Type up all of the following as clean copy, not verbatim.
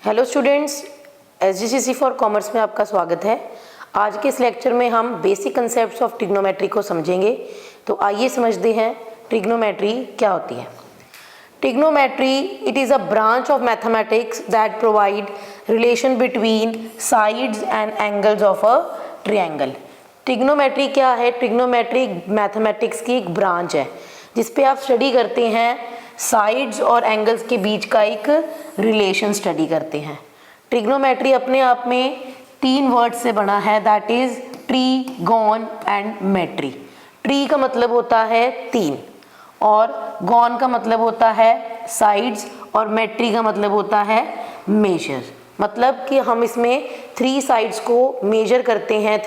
Hello students, SGCC for commerce में आपका स्वागत है। आज के इस लेक्चर में हम बेसिक कंसेप्ट्स ऑफ ट्रिग्नोमेट्री को समझेंगे। तो आइए समझते हैं ट्रिग्नोमेट्री क्या होती है। Trigonometry it is a branch of mathematics that provide relation between sides and angles of a triangle. Trigonometry क्या है? ट्रिग्नोमेट्री मैथमेटिक्स की एक ब्रांच है जिसपे आप स्टडी करते हैं साइड्स और एंगल्स के बीच का एक रिलेशन स्टडी करते हैं। ट्रिग्नोमेट्री अपने आप में 3 वर्ड से बना है, that is tree, gon and metry. Tree का मतलब होता है 3 और गॉन का मतलब होता है साइड्स और मेट्री का मतलब होता है मेजर। मतलब कि हम इसमें 3 साइड्स को मेजर करते हैं,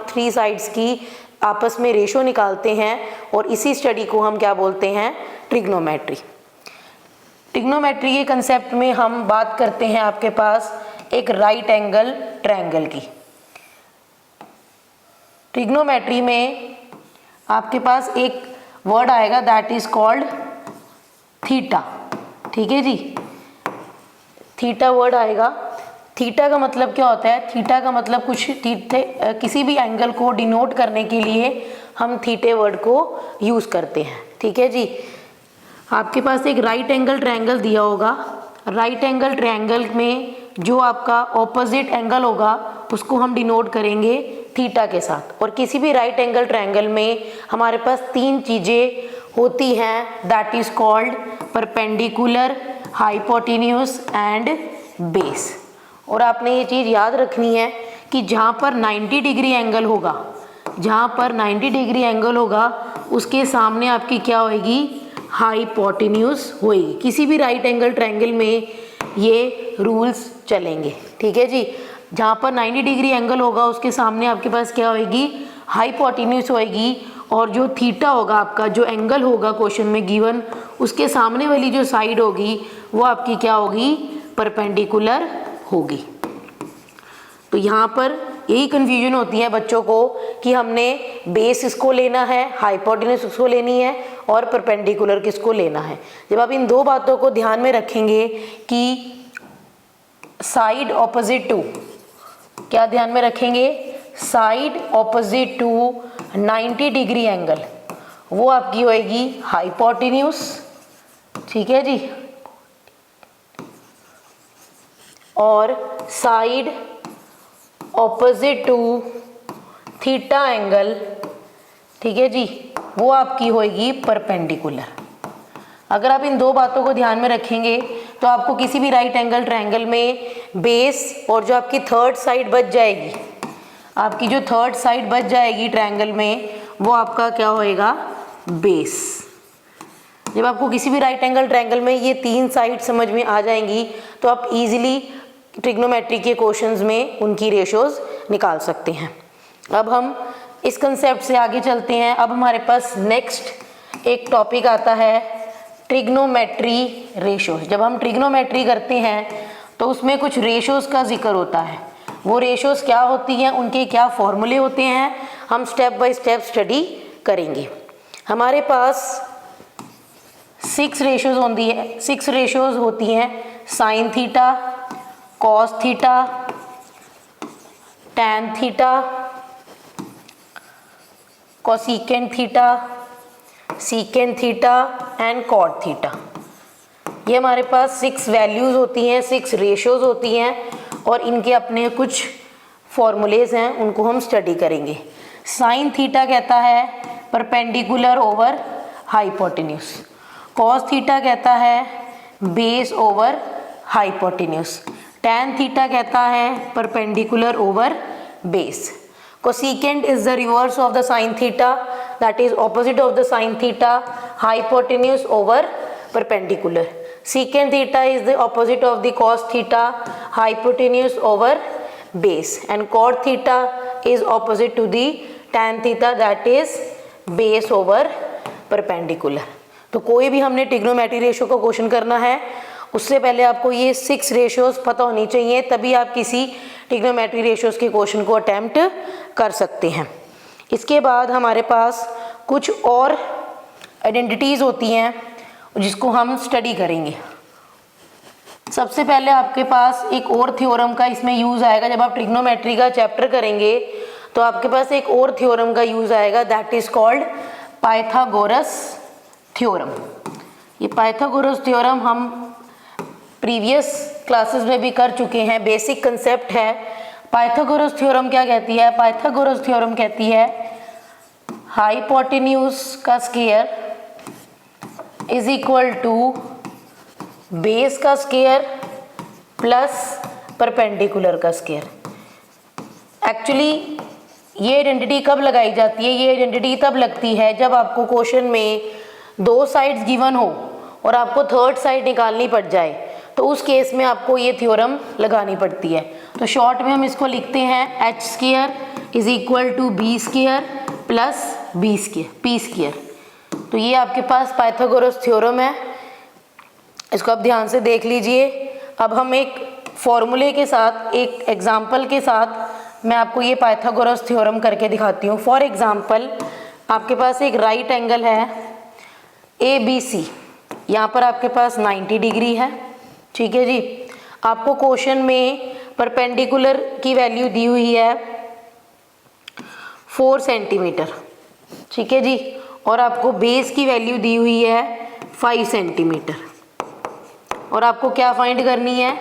3 साइड्स की आपस में रेशो निकालते हैं और इसी स्टडी को हम क्या बोलते हैं? ट्रिग्नोमेट्री। ट्रिग्नोमेट्री के कंसेप्ट में हम बात करते हैं आपके पास एक राइट एंगल ट्रायंगल की। ट्रिग्नोमेट्री में आपके पास एक वर्ड आएगा दैट इज कॉल्ड थीटा। ठीक है जी, थीटा वर्ड आएगा। थीटा का मतलब क्या होता है? थीटा का मतलब किसी भी एंगल को डिनोट करने के लिए हम थीटे वर्ड को यूज़ करते हैं। ठीक है जी, आपके पास एक राइट एंगल ट्रायंगल दिया होगा। राइट एंगल ट्रायंगल में जो आपका ऑपोजिट एंगल होगा उसको हम डिनोट करेंगे थीटा के साथ। और किसी भी राइट एंगल ट्रायंगल में हमारे पास 3 चीज़ें होती हैं that is called perpendicular, hypotenuse and base. और आपने ये चीज़ याद रखनी है कि जहाँ पर 90 डिग्री एंगल होगा, जहाँ पर 90 डिग्री एंगल होगा उसके सामने आपकी क्या होएगी? हाइपोटेन्यूज होएगी। किसी भी राइट एंगल ट्रायंगल में ये रूल्स चलेंगे। ठीक है जी, जहाँ पर 90 डिग्री एंगल होगा उसके सामने आपके पास क्या होएगी? हाइपोटेन्यूज होएगी। और जो थीटा होगा आपका, जो एंगल होगा क्वेश्चन में गिवन, उसके सामने वाली जो साइड होगी वो आपकी क्या होगी? परपेंडिकुलर होगी। तो यहाँ पर यही कन्फ्यूजन होती है बच्चों को कि हमने बेस किसको लेना है, हाइपोटेन्यूज किसको लेनी है और परपेंडिकुलर किसको लेना है। जब आप इन 2 बातों को ध्यान में रखेंगे कि साइड ऑपोजिट टू, क्या ध्यान में रखेंगे? Side opposite to 90 degree angle, वो आपकी होएगी हाइपोटेन्यूज। ठीक है जी, और side opposite to theta angle, ठीक है जी, वो आपकी होएगी परपेंडिकुलर। अगर आप इन 2 बातों को ध्यान में रखेंगे तो आपको किसी भी राइट एंगल ट्रायंगल में बेस और जो आपकी थर्ड साइड बच जाएगी, आपकी जो थर्ड साइड बच जाएगी ट्रायंगल में, वो आपका क्या होएगा? बेस। जब आपको किसी भी राइट एंगल ट्रायंगल में ये 3 साइड समझ में आ जाएंगी तो आप इजीली ट्रिग्नोमेट्री के क्वेश्चंस में उनकी रेशोज निकाल सकते हैं। अब हम इस कंसेप्ट से आगे चलते हैं। अब हमारे पास नेक्स्ट एक टॉपिक आता है ट्रिग्नोमेट्री रेशोज। जब हम ट्रिग्नोमेट्री करते हैं तो उसमें कुछ रेशोज का जिक्र होता है। वो रेशोज क्या होती हैं, उनके क्या फॉर्मूले होते हैं, हम स्टेप बाय स्टेप स्टडी करेंगे। हमारे पास 6 रेशोज होती हैं sine theta, cos theta, tan theta, cosecant theta, secant theta and cot theta. ये हमारे पास 6 वैल्यूज़ होती हैं, 6 रेशोज होती हैं और इनके अपने कुछ फॉर्मूलेज हैं, उनको हम स्टडी करेंगे। साइन थीटा कहता है perpendicular over hypotenuse, cos theta कहता है base over hypotenuse, tan theta कहता है perpendicular over base, cosecant is the reverse of the sine theta, that is opposite of the sine theta, hypotenuse over perpendicular, secant theta is the opposite of the cos theta, hypotenuse over base, and cot theta is opposite to the tan theta, that is base over perpendicular। तो कोई भी हमने trigonometry ratio का question करना है उससे पहले आपको ये 6 रेशोज पता होनी चाहिए, तभी आप किसी ट्रिग्नोमेट्री रेशोज के क्वेश्चन को अटेम्प्ट कर सकते हैं। इसके बाद हमारे पास कुछ और आइडेंटिटीज़ होती हैं जिसको हम स्टडी करेंगे। सबसे पहले आपके पास एक और थ्योरम का इसमें यूज़ आएगा। जब आप ट्रिग्नोमेट्री का चैप्टर करेंगे तो आपके पास एक और थ्योरम का यूज़ आएगा, that is called Pythagoras theorem. ये पाइथागोरस थ्योरम हम प्रीवियस क्लासेस में भी कर चुके हैं, बेसिक कंसेप्ट है। पाइथागोरस थ्योरम क्या कहती है? पाइथागोरस थ्योरम कहती है हाइपोटेन्यूज का square is equal to base का स्क्वायर प्लस परपेंडिकुलर का स्क्वायर। एक्चुअली ये आइडेंटिटी कब लगाई जाती है? ये आइडेंटिटी तब लगती है जब आपको क्वेश्चन में दो साइड्स गिवन हो और आपको थर्ड साइड निकालनी पड़ जाए, तो उस केस में आपको ये थ्योरम लगानी पड़ती है। तो शॉर्ट में हम इसको लिखते हैं H square is equal to B square plus B square P square. तो ये आपके पास पाइथागोरस थ्योरम है, इसको आप ध्यान से देख लीजिए। अब हम एक फॉर्मूले के साथ, एक एग्जाम्पल के साथ मैं आपको ये पाइथागोरस थ्योरम करके दिखाती हूँ। फॉर एग्जाम्पल आपके पास एक राइट एंगल है ABC, यहाँ पर आपके पास 90 डिग्री है, ठीक है जी। आपको क्वेश्चन में परपेंडिकुलर की वैल्यू दी हुई है 4 सेंटीमीटर, ठीक है जी, और आपको बेस की वैल्यू दी हुई है 5 सेंटीमीटर, और आपको क्या फाइंड करनी है?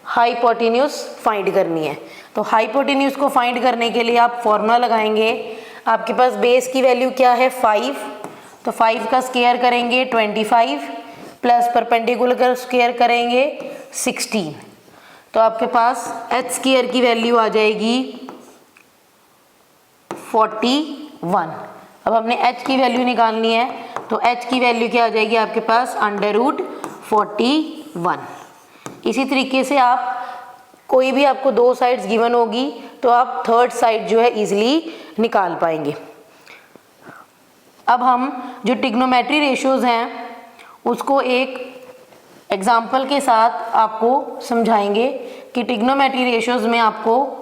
हाइपोटेन्यूज फाइंड करनी है। तो हाइपोटेन्यूज को फाइंड करने के लिए आप फॉर्मूला लगाएंगे। आपके पास बेस की वैल्यू क्या है? 5, तो 5 का स्क्वायर करेंगे 25 प्लस परपेंडिकुलर का स्क्वायर करेंगे 16, तो आपके पास एच स्क्वायर की वैल्यू आ जाएगी 41। अब हमने एच की वैल्यू निकालनी है, तो एच की वैल्यू क्या आ जाएगी आपके पास? √41। इसी तरीके से आप कोई भी आपको दो साइड्स गिवन होगी तो आप थर्ड साइड जो है इजीली निकाल पाएंगे। अब हम जो ट्रिग्नोमेट्री रेशियोज हैं उसको एक एग्जाम्पल के साथ आपको समझाएंगे कि ट्रिग्नोमेट्री रेशियोज में आपको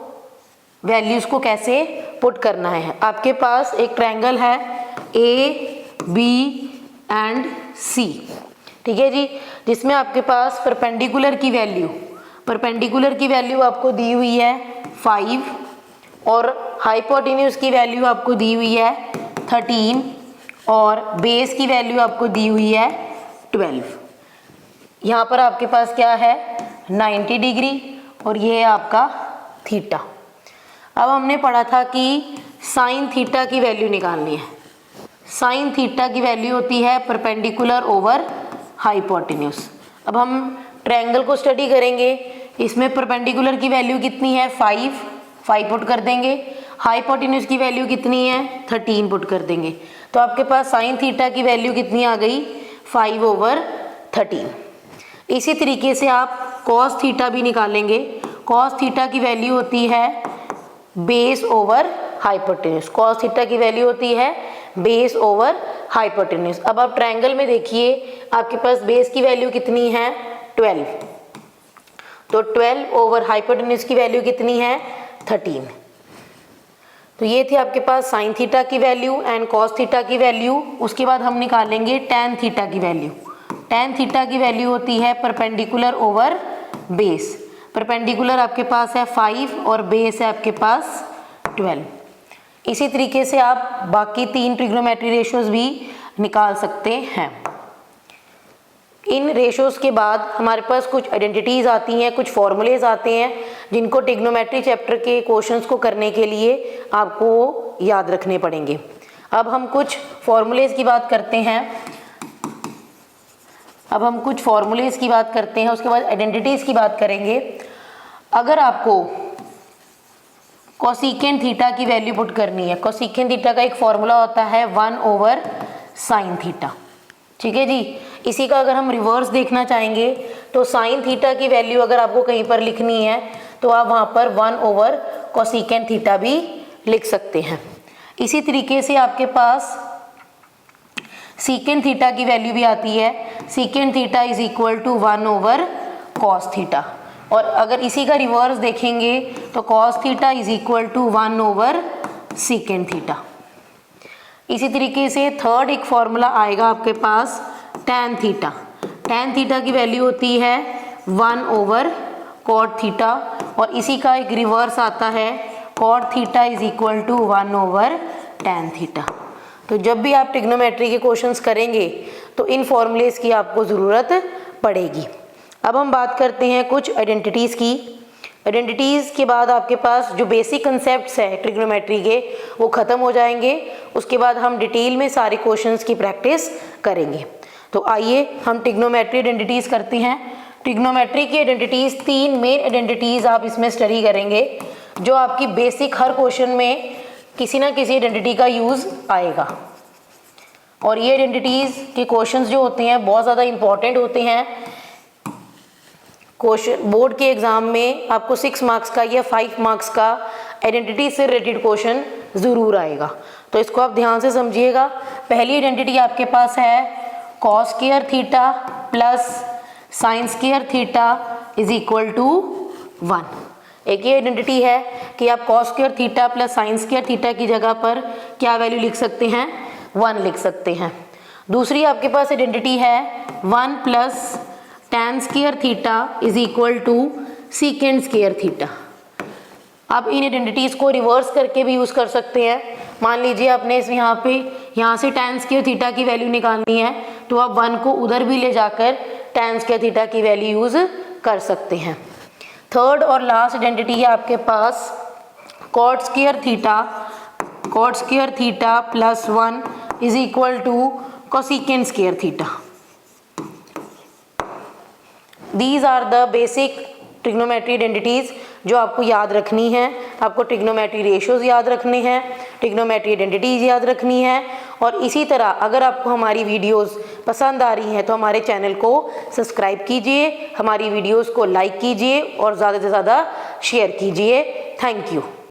वैल्यूज़ को कैसे पुट करना है। आपके पास एक ट्रायंगल है A, B एंड C, ठीक है जी, जिसमें आपके पास परपेंडिकुलर की वैल्यू आपको दी हुई है 5 और हाइपोटेन्यूज की वैल्यू आपको दी हुई है 13 और बेस की वैल्यू आपको दी हुई है 12। यहाँ पर आपके पास क्या है? 90 डिग्री और ये है आपका थीटा। अब हमने पढ़ा था कि साइन थीटा की वैल्यू निकालनी है। साइन थीटा की वैल्यू होती है परपेंडिकुलर ओवर हाइपोटेन्यूज। अब हम ट्रायंगल को स्टडी करेंगे, इसमें परपेंडिकुलर की वैल्यू कितनी है? 5 पुट कर देंगे, हाइपोटेन्यूज की वैल्यू कितनी है? 13 पुट कर देंगे, तो आपके पास साइन थीटा की वैल्यू कितनी आ गई? 5/13। इसी तरीके से आप कॉस थीटा भी निकालेंगे। कॉस थीटा की वैल्यू होती है base over hypotenuse. Cos theta की वैल्यू होती है बेस ओवर हाइपोटेन्यूज। अब आप ट्रायंगल में देखिए, आपके पास बेस की वैल्यू कितनी है? 12, तो 12 ओवर हाइपोटेन्यूज की वैल्यू कितनी है? 13। तो ये थी आपके पास साइन थीटा की वैल्यू एंड कॉस थीटा की वैल्यू। उसके बाद हम निकालेंगे टैन थीटा की वैल्यू। टैन थीटा की वैल्यू होती है परपेंडिकुलर ओवर बेस। परपेंडिकुलर आपके पास है 5 और बेस है आपके पास 12। इसी तरीके से आप बाकी 3 ट्रिग्नोमेट्री रेशियोज भी निकाल सकते हैं। इन रेशियोज के बाद हमारे पास कुछ आइडेंटिटीज़ आती हैं, कुछ फॉर्मूलेज आते हैं, जिनको ट्रिग्नोमेट्री चैप्टर के क्वेश्चंस को करने के लिए आपको याद रखने पड़ेंगे। अब हम कुछ फॉर्मूलेज की बात करते हैं। उसके बाद आइडेंटिटीज़ की बात करेंगे। अगर आपको कोसेकेंट थीटा की वैल्यू पुट करनी है, कोसेकेंट थीटा का एक फॉर्मूला होता है 1/sin थीटा, ठीक है जी। इसी का अगर हम रिवर्स देखना चाहेंगे तो साइन थीटा की वैल्यू अगर आपको कहीं पर लिखनी है तो आप वहाँ पर 1/कोसेकेंट थीटा भी लिख सकते हैं। इसी तरीके से आपके पास सीकेंट थीटा की वैल्यू भी आती है। Secant theta is equal to 1/cos theta, और अगर इसी का रिवर्स देखेंगे तो cos theta is equal to 1/सीकेंट थीटा। इसी तरीके से थर्ड एक फॉर्मूला आएगा आपके पास टैन थीटा। टैन थीटा की वैल्यू होती है 1/cot थीटा, और इसी का एक रिवर्स आता है cot theta is equal to 1/tan theta. तो जब भी आप ट्रिग्नोमेट्री के क्वेश्चंस करेंगे तो इन फॉर्मूलेस की आपको ज़रूरत पड़ेगी। अब हम बात करते हैं कुछ आइडेंटिटीज़ की। आइडेंटिटीज़ के बाद आपके पास जो बेसिक कंसेप्ट्स है ट्रिग्नोमेट्री के वो ख़त्म हो जाएंगे। उसके बाद हम डिटेल में सारे क्वेश्चंस की प्रैक्टिस करेंगे। तो आइए हम ट्रिग्नोमेट्री आइडेंटिटीज़ करते हैं। ट्रिग्नोमेट्री की आइडेंटिटीज़, 3 मेन आइडेंटिटीज़ आप इसमें स्टडी करेंगे जो आपकी बेसिक हर क्वेश्चन में किसी ना किसी आइडेंटिटी का यूज़ आएगा। और ये आइडेंटिटीज़ के क्वेश्चंस जो होते हैं बहुत ज़्यादा इंपॉर्टेंट होते हैं। क्वेश्चन बोर्ड के एग्ज़ाम में आपको 6 मार्क्स का या 5 मार्क्स का आइडेंटिटी से रिलेटेड क्वेश्चन ज़रूर आएगा, तो इसको आप ध्यान से समझिएगा। पहली आइडेंटिटी आपके पास है cos square theta plus sine square theta is equal to 1। एक ये आइडेंटिटी है कि आप cos square theta plus sine square theta की जगह पर क्या वैल्यू लिख सकते हैं, 1 लिख सकते हैं। दूसरी आपके पास आइडेंटिटी है 1 plus tan square theta is equal to secant square theta. आप इन आइडेंटिटीज़ को रिवर्स करके भी यूज़ कर सकते हैं। मान लीजिए आपने इस यहाँ से tan स्क्वायर थीटा की वैल्यू निकालनी है तो आप 1 को उधर भी ले जाकर tan स्क्वायर थीटा की वैल्यू यूज़ कर सकते हैं। थर्ड और लास्ट आइडेंटिटी है आपके पास cot square theta plus 1 is equal to cosecant square theta. These are the basic trigonometry identities जो आपको याद रखनी है। आपको ट्रिग्नोमेट्री रेशियोज याद रखने हैं, ट्रिग्नोमेट्री आइडेंटिटीज़ याद रखनी है। और इसी तरह अगर आपको हमारी वीडियोस पसंद आ रही हैं तो हमारे चैनल को सब्सक्राइब कीजिए, हमारी वीडियोस को लाइक कीजिए और ज़्यादा से ज़्यादा शेयर कीजिए। Thank you.